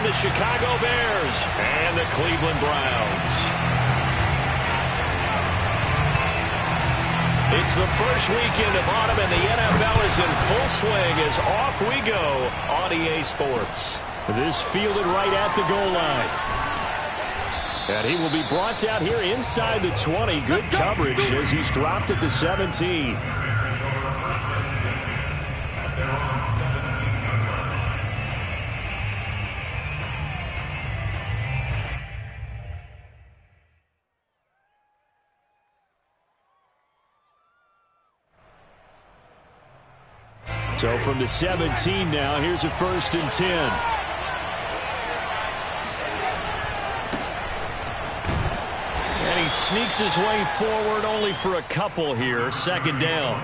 the Chicago Bears and the Cleveland Browns. It's the first weekend of autumn, and the NFL is in full swing as off we go on EA Sports. This fielded right at the goal line. And he will be brought down here inside the 20. Good coverage as he's dropped at the 17. So from the 17 now, here's a 1st and 10. And he sneaks his way forward only for a couple here. 2nd down.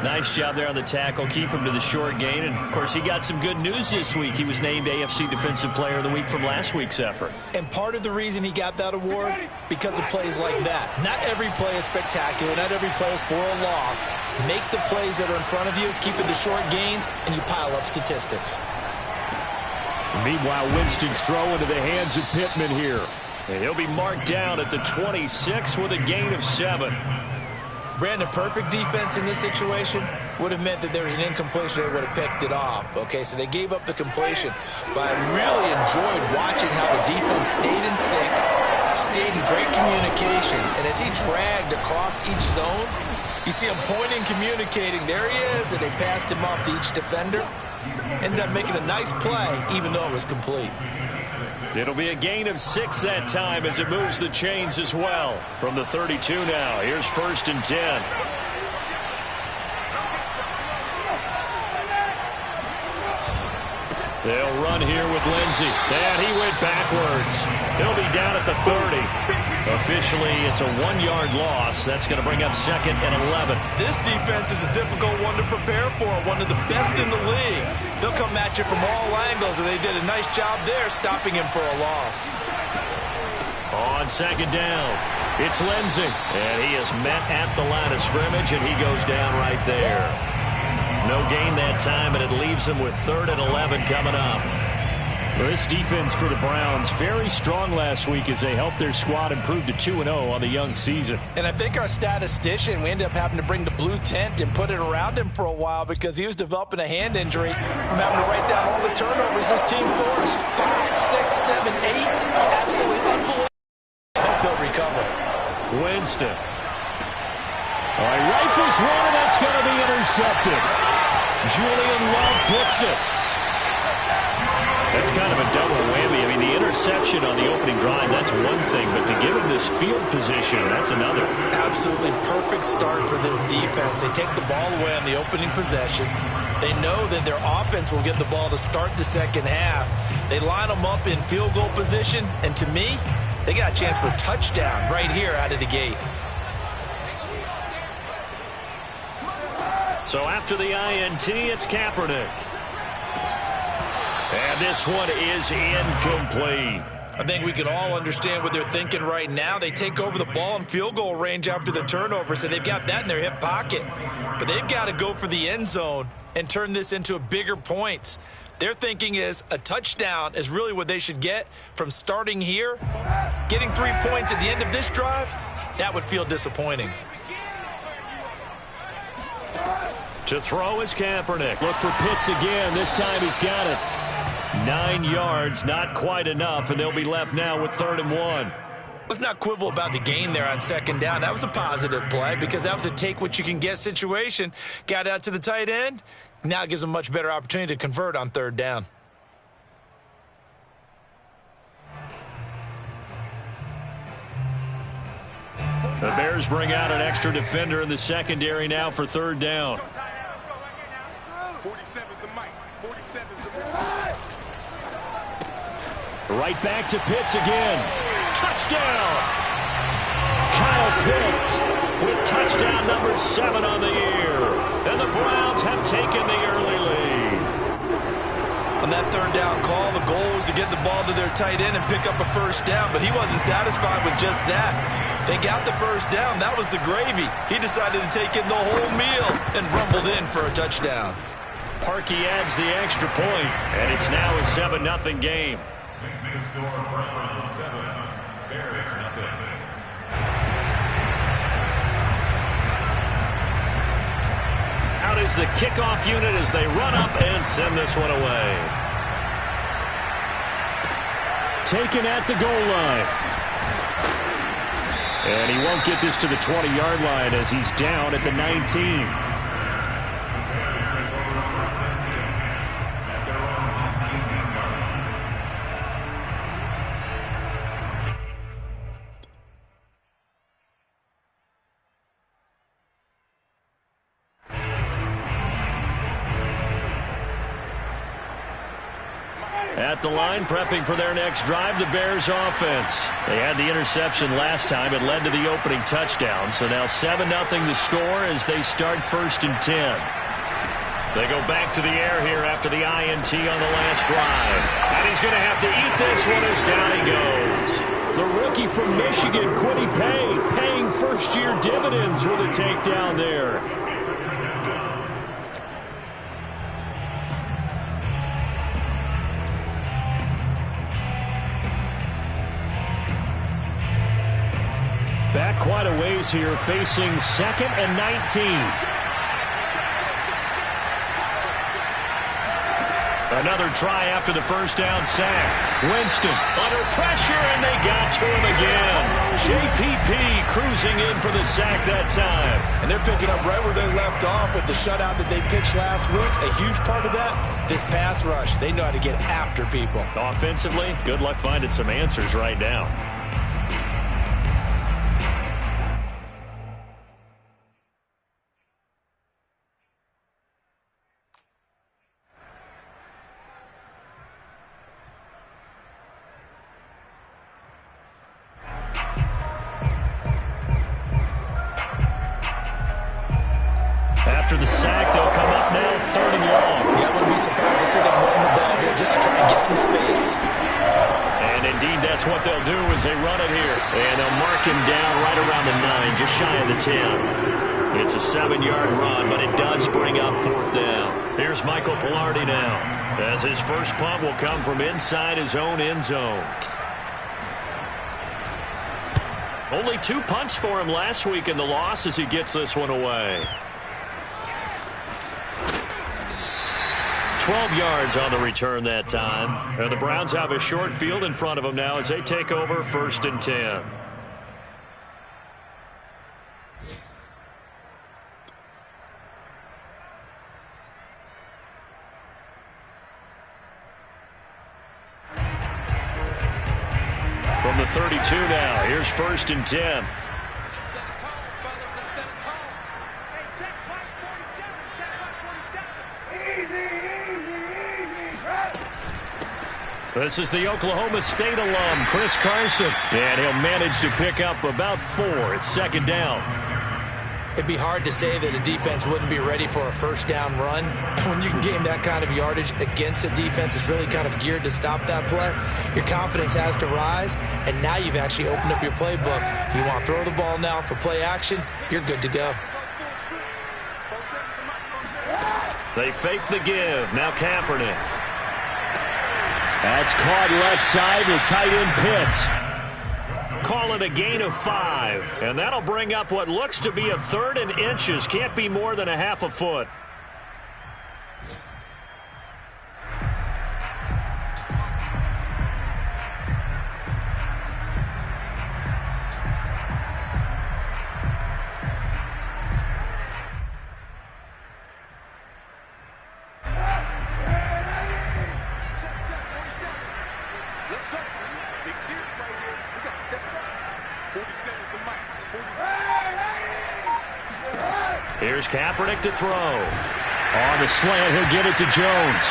Nice job there on the tackle. Keep him to the short gain. And, of course, he got some good news this week. He was named AFC Defensive Player of the Week from last week's effort. And part of the reason he got that award, because of plays like that. Not every play is spectacular. Not every play is for a loss. Make the plays that are in front of you, keep it to short gains, and you pile up statistics. Meanwhile, Winston's throw into the hands of Pittman here. And he'll be marked down at the 26 with a gain of 7. Brandon, perfect defense in this situation would have meant that there was an incompletion. They would have picked it off. Okay, so they gave up the completion. But I really enjoyed watching how the defense stayed in sync, stayed in great communication. And as he dragged across each zone, you see him pointing, communicating. There he is, and they passed him off to each defender. Ended up making a nice play, even though it was complete. It'll be a gain of 6 that time as it moves the chains as well. From the 32 now, here's 1st and 10. They'll run here with Lindsey. And he went backwards. He'll be down at the 30. Officially, it's a 1-yard loss. That's going to bring up 2nd and 11. This defense is a difficult one to prepare for, one of the best in the league. They'll come at you from all angles, and they did a nice job there stopping him for a loss. On 2nd down, it's Lindsey. And he is met at the line of scrimmage, and he goes down right there. No gain that time, and it leaves him with 3rd and 11 coming up. Well, this defense for the Browns, very strong last week as they helped their squad improve to 2-0 on the young season. And I think our statistician, we ended up having to bring the blue tent and put it around him for a while because he was developing a hand injury from having to write down all the turnovers this team forced. 5, 6, 7, 8. Absolutely unbelievable. I hope he'll recover. Winston. All right, rifles one, and that's going to be intercepted. Julian Love picks it. That's kind of a double whammy. I mean, the interception on the opening drive, that's one thing, but to give him this field position, that's another. Absolutely perfect start for this defense. They take the ball away on the opening possession. They know that their offense will get the ball to start the second half. They line them up in field goal position, and to me, they got a chance for a touchdown right here out of the gate. So after the INT, it's Kaepernick. And this one is incomplete. I think we can all understand what they're thinking right now. They take over the ball in field goal range after the turnover, so they've got that in their hip pocket. But they've got to go for the end zone and turn this into a bigger points. Their thinking is a touchdown is really what they should get from starting here. Getting 3 points at the end of this drive, that would feel disappointing. To throw is Kaepernick. Look for Pitts again. This time he's got it. 9 yards, not quite enough, and they'll be left now with 3rd and 1. Let's not quibble about the gain there on 2nd down. That was a positive play because that was a take-what-you-can-get situation. Got out to the tight end. Now it gives them a much better opportunity to convert on 3rd down. The Bears bring out an extra defender in the secondary now for 3rd down. 47's the mic. 47's the Right back to Pitts again. Touchdown! Kyle Pitts with touchdown number 7 on the year. And the Browns have taken the early lead. On that 3rd down call, the goal was to get the ball to their tight end and pick up a 1st down, but he wasn't satisfied with just that. They got the 1st down. That was the gravy. He decided to take in the whole meal and rumbled in for a touchdown. Parkey adds the extra point, and it's now a 7-0 game. Out is the kickoff unit as they run up and send this one away. Taken at the goal line. And he won't get this to the 20-yard line as he's down at the 19. At the line, prepping for their next drive, the Bears offense. They had the interception last time. It led to the opening touchdown. So now 7-0 to score as they start 1st and 10. They go back to the air here after the INT on the last drive. And he's going to have to eat this one as down he goes. The rookie from Michigan, Kwity Paye, paying first-year dividends with a takedown there. Back quite a ways here, facing 2nd and 19. Another try after the first down sack. Winston under pressure, and they got to him again. JPP cruising in for the sack that time. And they're picking up right where they left off with the shutout that they pitched last week. A huge part of that, this pass rush. They know how to get after people. Offensively, good luck finding some answers right now. After the sack, they'll come up now 3rd and long. Yeah, I wouldn't be surprised to see them run the ball here just to try and get some space. And indeed, that's what they'll do as they run it here. And they'll mark him down right around the 9, just shy of the 10. It's a 7-yard run, but it does bring up 4th down. Here's Michael Palardy now, as his first punt will come from inside his own end zone. Only 2 punts for him last week in the loss as he gets this one away. 12 yards on the return that time. And the Browns have a short field in front of them now as they take over 1st and 10. From the 32 now, here's 1st and 10. This is the Oklahoma State alum, Chris Carson. And he'll manage to pick up about 4. It's 2nd down. It'd be hard to say that a defense wouldn't be ready for a first down run. When you can gain that kind of yardage against a defense that's really kind of geared to stop that play, your confidence has to rise, and now you've actually opened up your playbook. If you want to throw the ball now for play action, you're good to go. They fake the give. Now Kaepernick. That's caught left side to tight end Pitts. Call it a gain of 5. And that'll bring up what looks to be a 3rd and inches. Can't be more than a half a foot. Here's Kaepernick to throw. On the slant, he'll get it to Jones.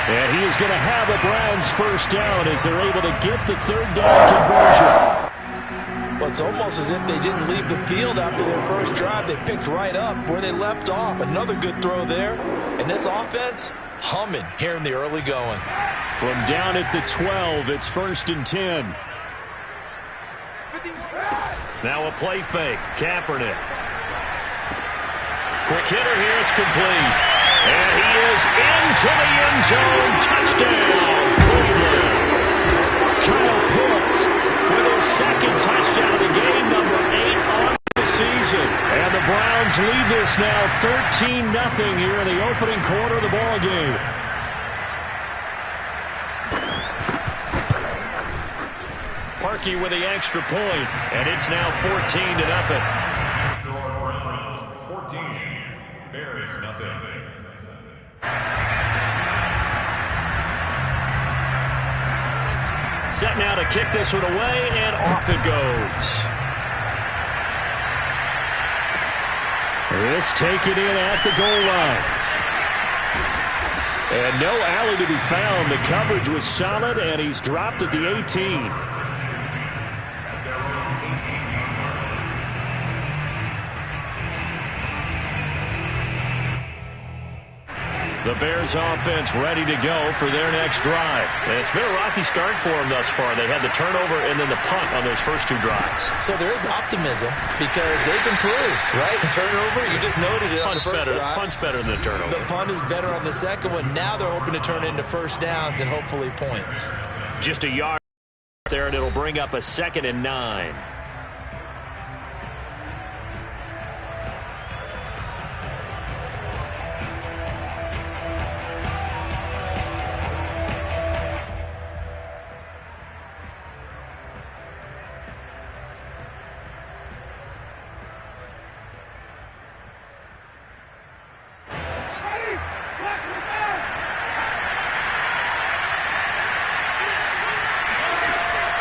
And he is going to have a Browns first down as they're able to get the 3rd down conversion. Well, it's almost as if they didn't leave the field after their first drive. They picked right up where they left off. Another good throw there. And this offense, humming here in the early going. From down at the 12, it's 1st and 10. Now a play fake. Kaepernick. Quick hitter here. It's complete. And he is into the end zone. Touchdown, Cleveland. Kyle Pitts with his second touchdown of the game, number 8 on the season. And the Browns lead this now 13-0 here in the opening quarter of the ball game. Parkey with the extra point, and it's now 14-0. 14, Bears nothing. Set now to kick this one away, and off it goes. This taken in at the goal line. And no alley to be found. The coverage was solid, and he's dropped at the 18. The Bears offense ready to go for their next drive. And it's been a rocky start for them thus far. They had the turnover and then the punt on those first 2 drives. So there is optimism because they've improved, right? Turnover, you just noted it on the first drive. Punt's better than the turnover. The punt is better on the second one. Now they're hoping to turn into first downs and hopefully points. Just a yard there, and it'll bring up a 2nd and 9.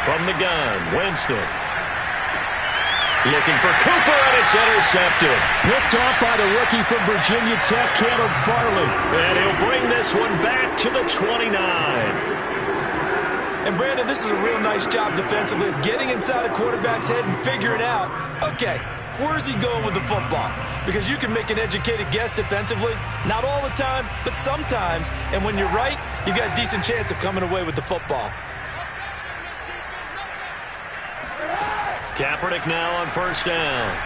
From the gun, Winston. Looking for Cooper, and it's intercepted. Picked off by the rookie from Virginia Tech, Caleb Farley. And he'll bring this one back to the 29. And, Brandon, this is a real nice job defensively of getting inside a quarterback's head and figuring out, okay, where's he going with the football? Because you can make an educated guess defensively. Not all the time, but sometimes. And when you're right, you've got a decent chance of coming away with the football. Kaepernick now on first down.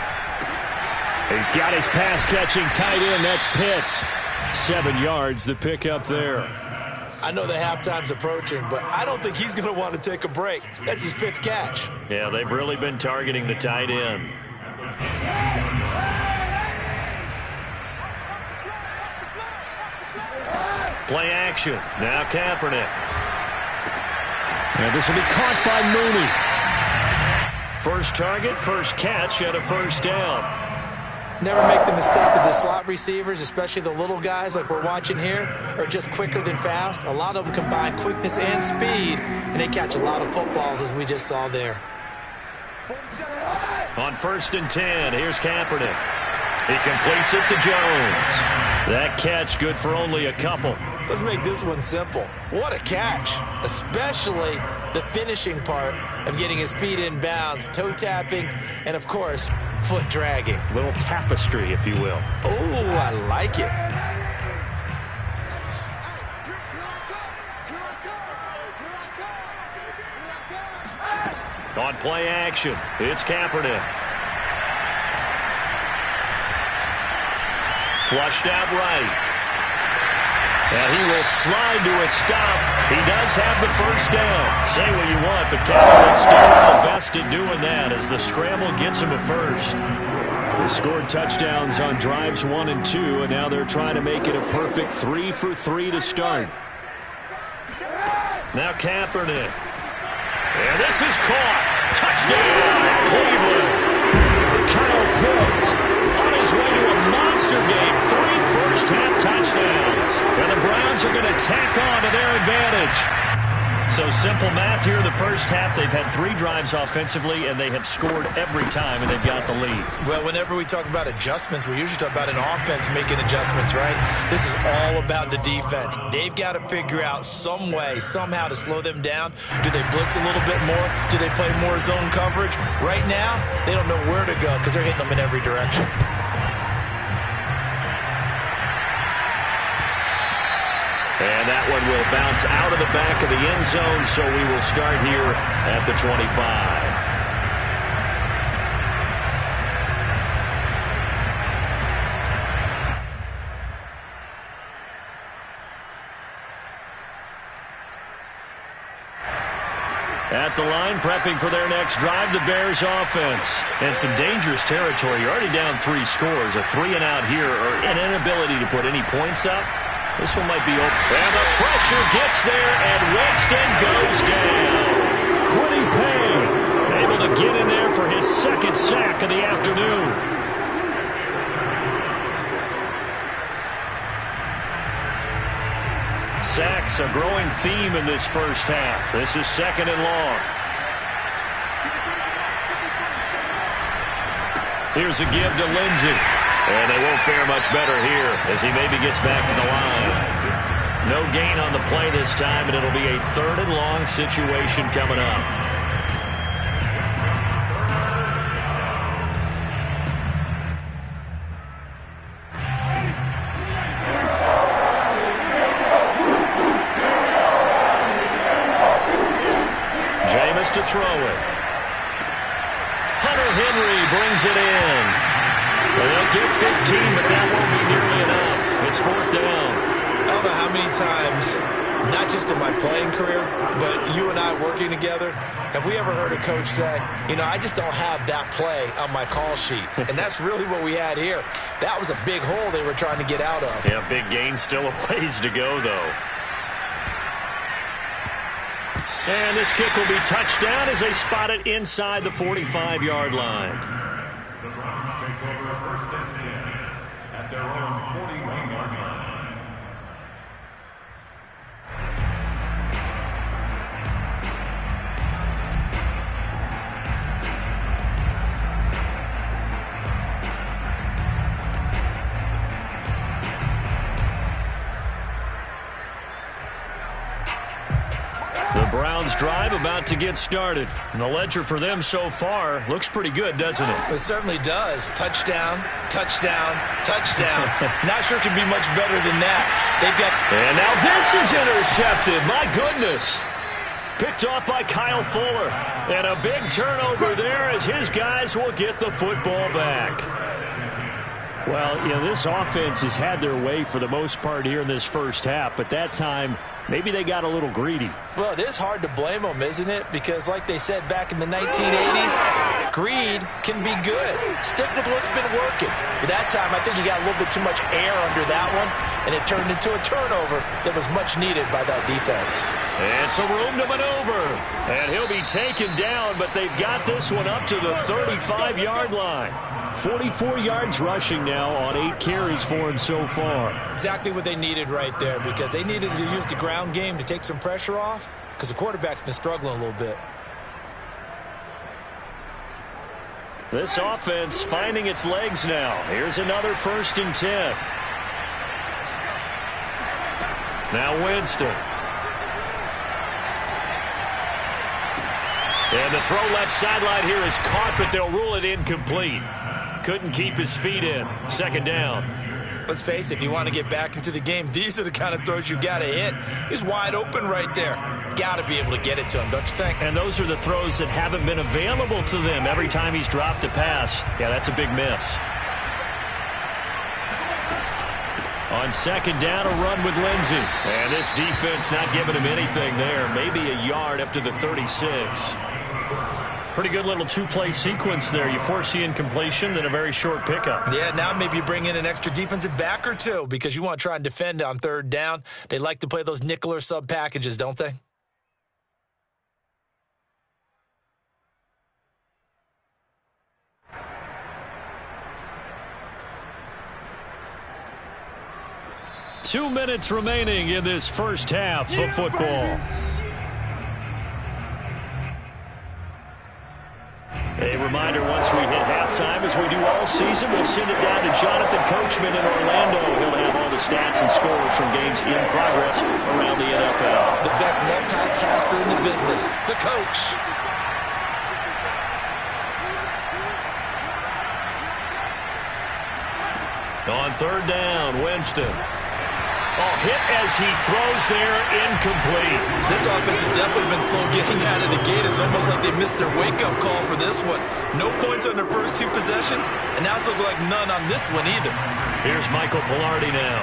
He's got his pass-catching tight end. That's Pitts. 7 yards, the pickup there. I know the halftime's approaching, but I don't think he's going to want to take a break. That's his 5th catch. Yeah, they've really been targeting the tight end. Play action. Now Kaepernick. And this will be caught by Mooney. First target, first catch, and a first down. Never make the mistake that the slot receivers, especially the little guys like we're watching here, are just quicker than fast. A lot of them combine quickness and speed, and they catch a lot of footballs, as we just saw there. On 1st and 10, here's Kaepernick. He completes it to Jones. That catch good for only a couple. Let's make this one simple. What a catch, especially the finishing part of getting his feet in bounds, toe tapping, and, of course, foot dragging. Little tapestry, if you will. Oh, I like it. On play action, it's Kaepernick. Flushed out right. And he will slide to a stop. He does have the first down. Say what you want, but Kaepernick's still the best at doing that as the scramble gets him a first. They scored touchdowns on drives 1 and 2, and now they're trying to make it a perfect 3 for 3 to start. Now Kaepernick. And this is caught. Touchdown, Cleveland. Kyle Pitts on his way to a monster game. 3 first-half touchdowns. And the Browns are going to tack on to their advantage. So simple math here in the first half. They've had 3 drives offensively, and they have scored every time, and they've got the lead. Well, whenever we talk about adjustments, we usually talk about an offense making adjustments, right? This is all about the defense. They've got to figure out some way, somehow to slow them down. Do they blitz a little bit more? Do they play more zone coverage? Right now, they don't know where to go because they're hitting them in every direction. And that one will bounce out of the back of the end zone, so we will start here at the 25. At the line, prepping for their next drive, the Bears offense. And some dangerous territory. You're already down 3 scores. A 3-and-out here, or an inability to put any points up. This one might be open. And the pressure gets there, and Winston goes down. Quiddy Pay able to get in there for his second sack of the afternoon. Sacks, a growing theme in this first half. This is 2nd and long. Here's a give to Lindsey. And they won't fare much better here as he maybe gets back to the line. No gain on the play this time, and it'll be a 3rd and long situation coming up. To throw it. Hunter Henry brings it in. They'll get 15, but that won't be nearly enough. It's 4th down. I don't know how many times, not just in my playing career, but you and I working together, have we ever heard a coach say, you know, I just don't have that play on my call sheet. And that's really what we had here. That was a big hole they were trying to get out of. Yeah, big gain, still a ways to go, though. And this kick will be touchdown as they spot it inside the 45-yard line. The Browns take over 1st and 10 at their own 41-yard line. The Browns drive about to get started. And the ledger for them so far looks pretty good, doesn't it? It certainly does. Touchdown, touchdown, touchdown. Not sure it can be much better than that. They've got... And now this is intercepted. My goodness. Picked off by Kyle Fuller. And a big turnover there as his guys will get the football back. Well, you know, this offense has had their way for the most part here in this first half, but that time, maybe they got a little greedy. Well, it is hard to blame them, isn't it? Because like they said back in the 1980s, greed can be good. Stick with what's been working. But that time, I think you got a little bit too much air under that one, and it turned into a turnover that was much needed by that defense. And some room to maneuver. And he'll be taken down, but they've got this one up to the 35-yard line. 44 yards rushing now on 8 carries for him so far. Exactly what they needed right there, because they needed to use the ground game to take some pressure off, because the quarterback's been struggling a little bit. This offense finding its legs now. Here's another 1st and 10. Now Winston. And the throw left sideline here is caught, but they'll rule it incomplete. Couldn't keep his feet in. 2nd down. Let's face it, if you want to get back into the game, these are the kind of throws you got to hit. He's wide open right there. Got to be able to get it to him, don't you think? And those are the throws that haven't been available to them every time he's dropped a pass. Yeah, that's a big miss. On 2nd down, a run with Lindsey. And this defense not giving him anything there. Maybe a yard up to the 36. Pretty good little 2-play sequence there. You force the incompletion, then a very short pickup. Yeah, now maybe you bring in an extra defensive back or two because you want to try and defend on 3rd down. They like to play those nickel or sub packages, don't they? Two minutes remaining in this first half of football. A reminder, once we hit halftime, as we do all season, we'll send it down to Jonathan Coachman in Orlando. He'll have all the stats and scores from games in progress around the NFL. The best multitasker in the business, the coach. On 3rd down, Winston. Oh, hit as he throws there, incomplete. This offense has definitely been slow getting out of the gate. It's almost like they missed their wake-up call for this one. No points on their first 2 possessions, and now it's looking like none on this one either. Here's Michael Palardy now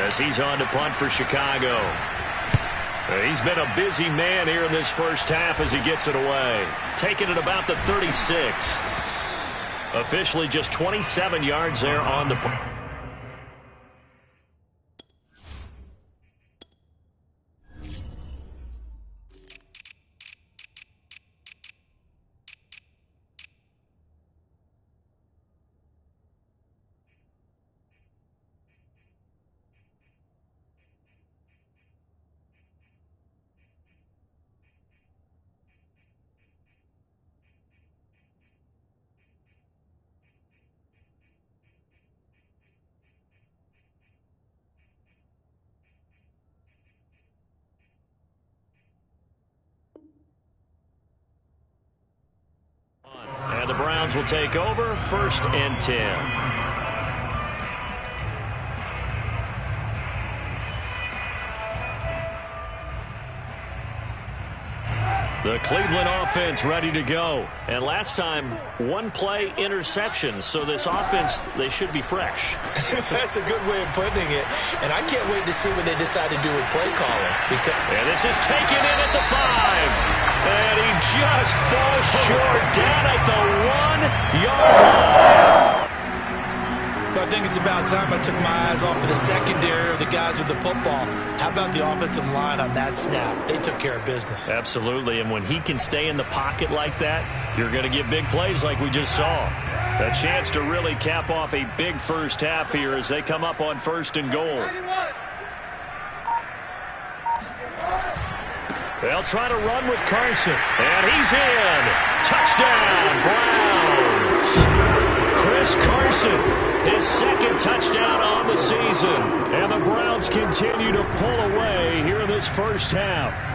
as he's on to punt for Chicago. He's been a busy man here in this first half as he gets it away. Taking it about the 36. Officially just 27 yards there on the play. And the Browns will take over, 1st and 10. The Cleveland offense ready to go. And last time, one play interception. So this offense, they should be fresh. That's a good way of putting it. And I can't wait to see what they decide to do with play calling. And this is taken in at the 5. And he just falls short down at the 1-yard line. But I think it's about time I took my eyes off of the secondary or the guys with the football. How about the offensive line on that snap? They took care of business. Absolutely, and when he can stay in the pocket like that, you're going to get big plays like we just saw. A chance to really cap off a big first half here as they come up on 1st and goal. They'll try to run with Carson, and he's in. Touchdown, Browns. Chris Carson, his 2nd touchdown on the season. And the Browns continue to pull away here in this first half.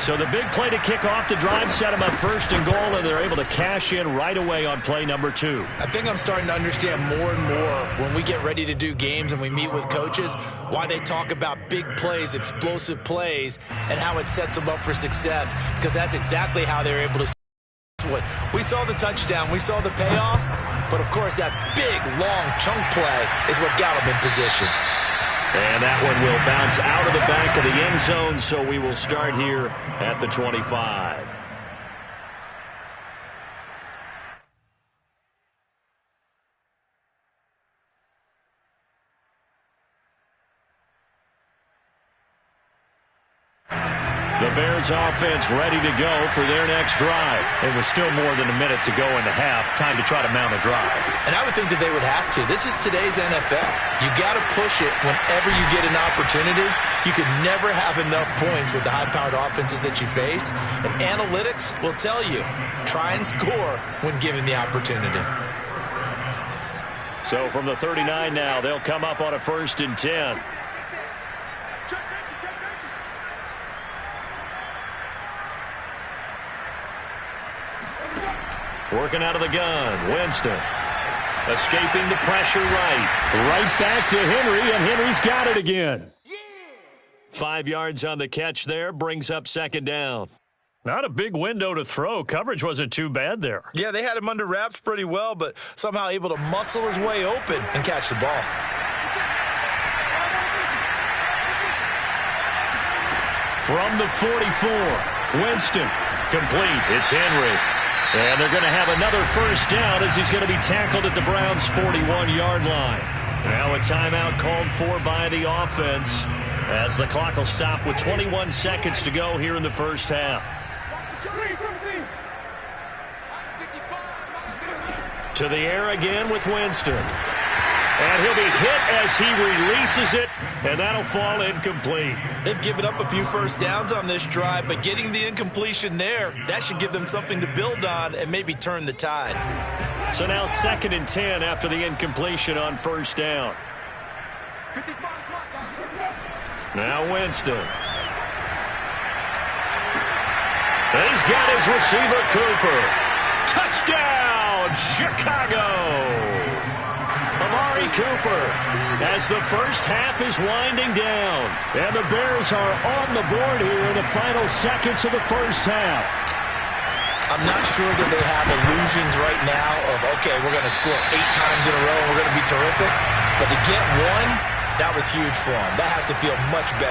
So the big play to kick off the drive set them up 1st and goal, and they're able to cash in right away on play number 2. I think I'm starting to understand more and more when we get ready to do games and we meet with coaches why they talk about big plays, explosive plays, and how it sets them up for success, because that's exactly how they're able to. We saw the touchdown, we saw the payoff, but of course that big, long chunk play is what got them in position. And that one will bounce out of the back of the end zone, so we will start here at the 25. The Bears offense ready to go for their next drive. It was still more than a minute to go in the half. Time to try to mount a drive. And I would think that they would have to. This is today's NFL. You got to push it whenever you get an opportunity. You could never have enough points with the high-powered offenses that you face. And analytics will tell you, try and score when given the opportunity. So from the 39 now, they'll come up on a 1st and 10. Working out of the gun, Winston. Escaping the pressure right back to Henry, and Henry's got it again. 5 yards on the catch there, brings up 2nd down. Not a big window to throw. Coverage wasn't too bad there. Yeah, they had him under wraps pretty well, but somehow able to muscle his way open and catch the ball. From the 44, Winston. Complete. It's Henry. And they're going to have another 1st down as he's going to be tackled at the Browns' 41-yard line. Now a timeout called for by the offense as the clock will stop with 21 seconds to go here in the first half. To the air again with Winston. And he'll be hit as he releases it, and that'll fall incomplete. They've given up a few 1st downs on this drive, but getting the incompletion there, that should give them something to build on and maybe turn the tide. So now 2nd and 10 after the incompletion on 1st down. Now Winston. He's got his receiver, Cooper. Touchdown, Chicago! Amari Cooper as the first half is winding down. And the Bears are on the board here in the final seconds of the first half. I'm not sure that they have illusions right now of, okay, we're going to score 8 times in a row and we're going to be terrific. But to get one, That was huge for him. That has to feel much better